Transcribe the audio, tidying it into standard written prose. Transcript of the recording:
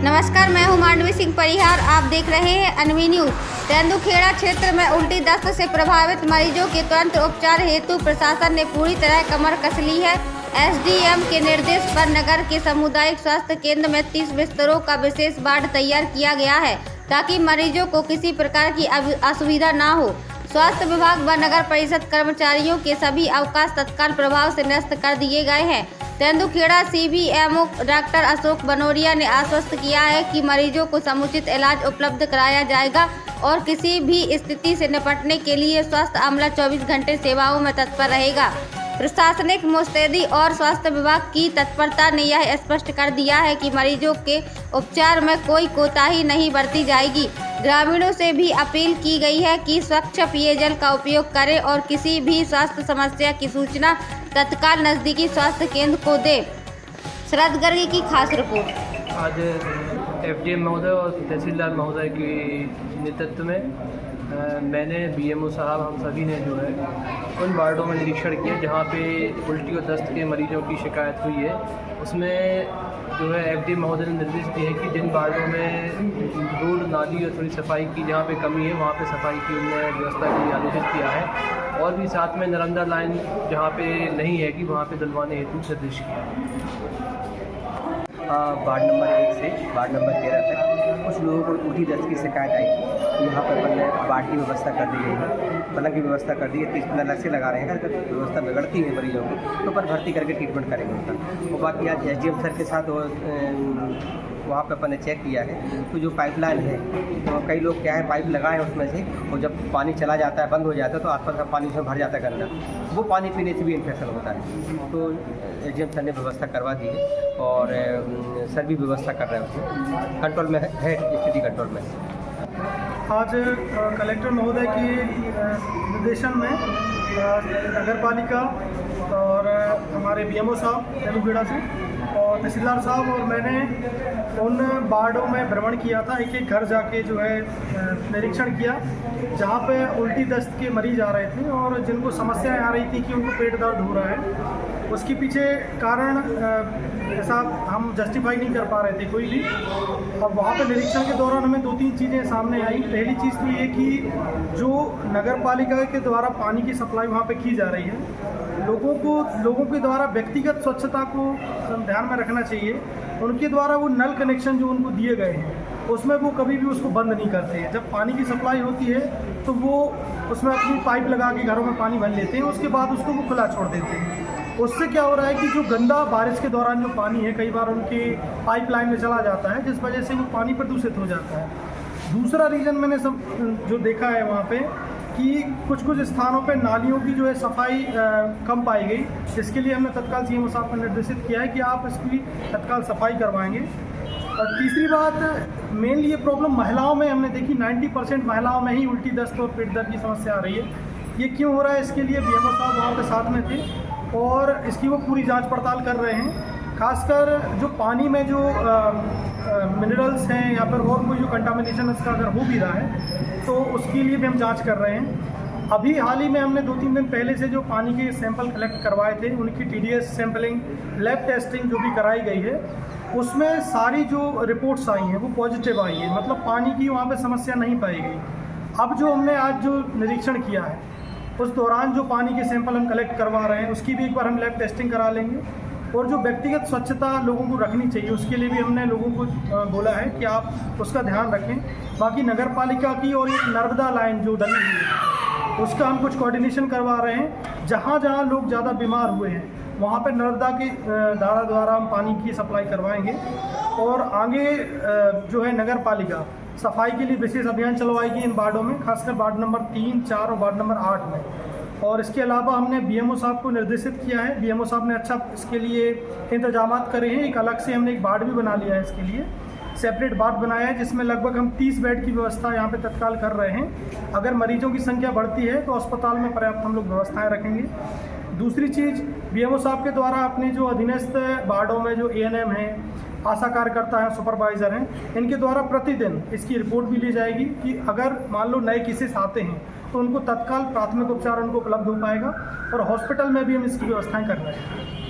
नमस्कार, मैं हूं मांडवी सिंह परिहार। आप देख रहे हैं अनवी न्यूज। तेंदुखेड़ा क्षेत्र में उल्टी दस्त से प्रभावित मरीजों के तुरंत उपचार हेतु प्रशासन ने पूरी तरह कमर कस ली है। एसडीएम के निर्देश पर नगर के सामुदायिक स्वास्थ्य केंद्र में 30 बिस्तरों का विशेष वार्ड तैयार किया गया है ताकि मरीजों को किसी प्रकार की असुविधा न हो। स्वास्थ्य विभाग व नगर परिषद कर्मचारियों के सभी अवकाश तत्काल प्रभाव से निरस्त कर दिए गए हैं। तेंदुखेड़ा सीबीएमओ डॉक्टर अशोक बनोरिया ने आश्वस्त किया है कि मरीजों को समुचित इलाज उपलब्ध कराया जाएगा और किसी भी स्थिति से निपटने के लिए स्वास्थ्य अमला 24 घंटे सेवाओं में तत्पर रहेगा। प्रशासनिक मुस्तैदी और स्वास्थ्य विभाग की तत्परता ने यह स्पष्ट कर दिया है कि मरीजों के उपचार में कोई कोताही नहीं बरती जाएगी। ग्रामीणों से भी अपील की गई है कि स्वच्छ पेयजल का उपयोग करें और किसी भी स्वास्थ्य समस्या की सूचना तत्काल नज़दीकी स्वास्थ्य केंद्र को दें। शरद गर्गी की खास रिपोर्ट। आज एफडीएम महोदय और तहसीलदार महोदय के नेतृत्व में मैंने बीएमओ साहब हम सभी ने जो है उन वार्डों में निरीक्षण किया जहाँ पे उल्टी और दस्त के मरीजों की शिकायत हुई है। उसमें जो है एफडीएम महोदय ने निर्देश दिए हैं कि जिन वार्डों में रोड नाली और थोड़ी सफाई की जहाँ पे कमी है वहाँ पे सफाई की उन्होंने व्यवस्था की आदेशित किया है और भी साथ में नर्मदा लाइन जहाँ पे नहीं है कि वहाँ पे डलवाने हेतु निर्देश किया। वार्ड नंबर 1 से वार्ड नंबर 13 तक कुछ लोगों को उल्टी दस्त की शिकायत आई थी। यहाँ पर मैंने वार्ड की व्यवस्था कर दी गई है, पलंग की व्यवस्था कर दी है। 30 अलग से लगा रहे हैं। अगर व्यवस्था बिगड़ती है मरीजों की तो पर भर्ती करके ट्रीटमेंट करेंगे उनका। वो बाकी आज एसडीएम सर के साथ वहाँ पर अपन ने चेक किया है तो जो पाइपलाइन है तो कई लोग क्या है पाइप लगाए उसमें से और जब पानी चला जाता है बंद हो जाता है तो आसपास का पानी उसमें भर जाता है गंदा, वो पानी पीने से भी इन्फेक्शन होता है। तो एसडीएम सर ने व्यवस्था करवा दी है और सर भी व्यवस्था कर रहे हैं, उसमें कंट्रोल में है, स्थिति कंट्रोल में। आज कलेक्टर महोदय के निर्देशन में नगर पालिका और हमारे बीएमओ साहब तेंदुखेड़ा से और तहसीलदार साहब और मैंने उन वार्डों में भ्रमण किया था। एक एक घर जाके जो है निरीक्षण किया जहाँ पे उल्टी दस्त के मरीज आ रहे थे और जिनको समस्याएं आ रही थी कि उनको पेट दर्द हो रहा है। उसके पीछे कारण ऐसा हम जस्टिफाई नहीं कर पा रहे थे कोई भी। अब वहाँ पे निरीक्षण के दौरान हमें 2-3 चीज़ें सामने आई। पहली चीज़ तो ये कि जो नगर पालिका के द्वारा पानी की सप्लाई वहाँ पे की जा रही है, लोगों के द्वारा व्यक्तिगत स्वच्छता को ध्यान में रखना चाहिए। उनके द्वारा वो नल कनेक्शन जो उनको दिए गए हैं उसमें वो कभी भी उसको बंद नहीं करते हैं। जब पानी की सप्लाई होती है तो वो उसमें अपनी पाइप लगा के घरों में पानी भर लेते हैं, उसके बाद उसको वो खुला छोड़ देते हैं। उससे क्या हो रहा है कि जो गंदा बारिश के दौरान जो पानी है कई बार उनके पाइपलाइन में चला जाता है, जिस वजह से वो पानी प्रदूषित हो जाता है। दूसरा रीज़न मैंने जो देखा है वहाँ पे कि कुछ स्थानों पे नालियों की जो है सफाई कम पाई गई, जिसके लिए हमने तत्काल सीएमओ साहब को निर्देशित किया है कि आप इसकी तत्काल सफाई करवाएंगे। और तीसरी बात मेनली ये प्रॉब्लम महिलाओं में हमने देखी, 90% महिलाओं में ही उल्टी दस्त और पेट दर्द की समस्या आ रही है। ये क्यों हो रहा है इसके लिए बीएमओ साहब वहाँ पे साथ में थे और इसकी वो पूरी जांच पड़ताल कर रहे हैं। खासकर जो पानी में जो मिनरल्स हैं या फिर और कोई जो कंटामिनेशन इसका अगर हो भी रहा है तो उसके लिए भी हम जांच कर रहे हैं। अभी हाल ही में हमने 2-3 दिन पहले से जो पानी के सैंपल कलेक्ट करवाए थे उनकी टीडीएस सैंपलिंग, लैब टेस्टिंग जो भी कराई गई है उसमें सारी जो रिपोर्ट्स आई हैं वो पॉजिटिव आई है, मतलब पानी की वहाँ पे समस्या नहीं पाई गई। अब जो हमने आज जो निरीक्षण किया है उस दौरान जो पानी के सैंपल हम कलेक्ट करवा रहे हैं उसकी भी एक बार हम लैब टेस्टिंग करा लेंगे। और जो व्यक्तिगत स्वच्छता लोगों को रखनी चाहिए उसके लिए भी हमने लोगों को बोला है कि आप उसका ध्यान रखें। बाकी नगर पालिका की और एक नर्मदा लाइन जो डली हुई है उसका हम कुछ कोऑर्डिनेशन करवा रहे हैं। जहाँ जहाँ लोग ज़्यादा बीमार हुए हैं वहाँ पे नर्मदा की धारा द्वारा हम पानी की सप्लाई करवाएंगे और आगे जो है नगर पालिका सफाई के लिए विशेष अभियान चलवाएगी इन वार्डों में, खासकर वार्ड नंबर 3, 4 और वार्ड नंबर 8 में। और इसके अलावा हमने बीएमओ साहब को निर्देशित किया है, बीएमओ साहब ने अच्छा इसके लिए इंतजाम करे हैं। एक अलग से हमने एक वार्ड भी बना लिया है, इसके लिए सेपरेट वार्ड बनाया है जिसमें लगभग हम 30 बेड की व्यवस्था यहाँ पे तत्काल कर रहे हैं। अगर मरीजों की संख्या बढ़ती है तो अस्पताल में पर्याप्त हम लोग व्यवस्थाएँ रखेंगे। दूसरी चीज़ बीएमओ साहब के द्वारा अपने जो अधीनस्थ वार्डों में जो एएनएम हैं, आशा कार्यकर्ता हैं, सुपरवाइज़र हैं, इनके द्वारा प्रतिदिन इसकी रिपोर्ट भी ली जाएगी कि अगर मान लो नए केसेस आते हैं तो उनको तत्काल प्राथमिक उपचार उनको उपलब्ध हो पाएगा और हॉस्पिटल में भी हम इसकी व्यवस्थाएं कर रहे हैं।